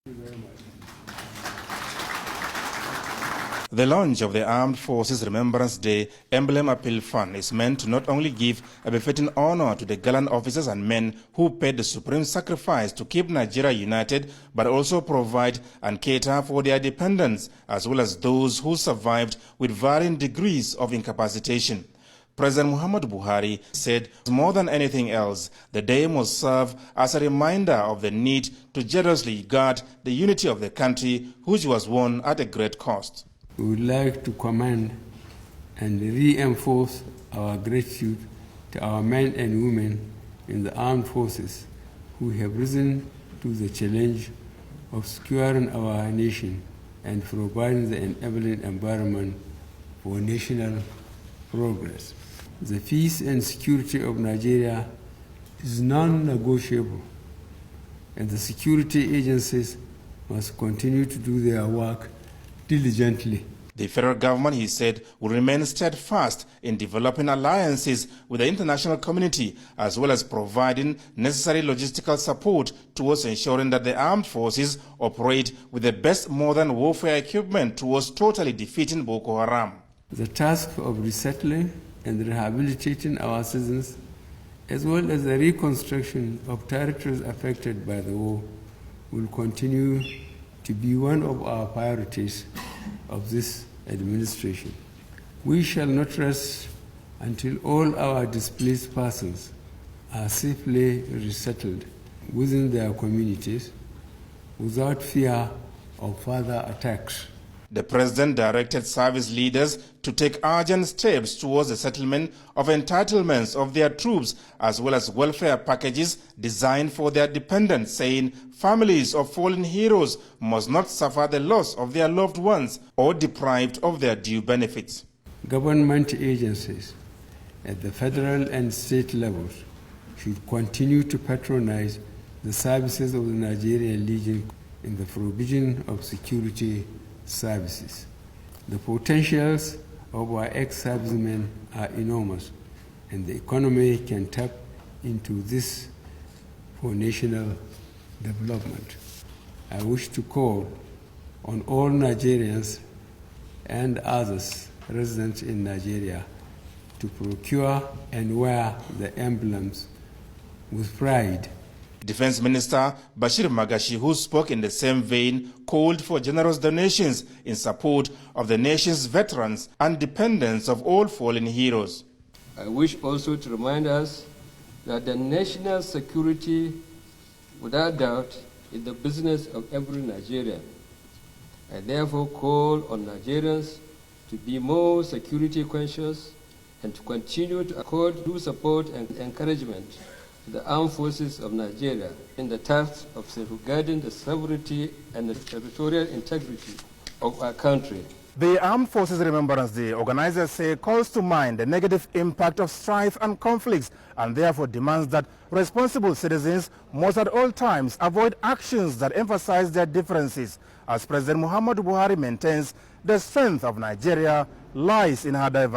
Thank you very much. The launch of the Armed Forces Remembrance Day Emblem Appeal Fund is meant to not only give a befitting honor to the gallant officers and men who paid the supreme sacrifice to keep Nigeria united, but also provide and cater for their dependents, as well as those who survived with varying degrees of incapacitation. President Muhammadu Buhari said, more than anything else, the day must serve as a reminder of the need to jealously guard the unity of the country, which was won at a great cost. We would like to commend and reinforce our gratitude to our men and women in the armed forces who have risen to the challenge of securing our nation and providing the enabling environment for national progress. The peace and security of Nigeria is non-negotiable, and the security agencies must continue to do their work diligently. The federal government, he said, will remain steadfast in developing alliances with the international community, as well as providing necessary logistical support towards ensuring that the armed forces operate with the best modern warfare equipment towards totally defeating Boko Haram. The task of resettling and rehabilitating our citizens, as well as the reconstruction of territories affected by the war, will continue to be one of our priorities of this administration. We shall not rest until all our displaced persons are safely resettled within their communities without fear of further attacks. The president directed service leaders to take urgent steps towards the settlement of entitlements of their troops, as well as welfare packages designed for their dependents, saying families of fallen heroes must not suffer the loss of their loved ones or deprived of their due benefits. Government agencies at the federal and state levels should continue to patronize the services of the Nigerian Legion in the provision of security services. The potentials of our ex-servicemen are enormous, and the economy can tap into this for national development. I wish to call on all Nigerians and others residents in Nigeria to procure and wear the emblems with pride. Defense Minister Bashir Magashi, who spoke in the same vein, called for generous donations in support of the nation's veterans and dependents of all fallen heroes. I wish also to remind us that the national security, without doubt, is the business of every Nigerian. I therefore call on Nigerians to be more security conscious and to continue to accord due support and encouragement to the armed forces of Nigeria in the task of safeguarding the sovereignty and the territorial integrity of our country. The Armed Forces Remembrance Day, organizers say, calls to mind the negative impact of strife and conflicts, and therefore demands that responsible citizens must at all times avoid actions that emphasize their differences. As President Muhammadu Buhari maintains, the strength of Nigeria lies in her diversity.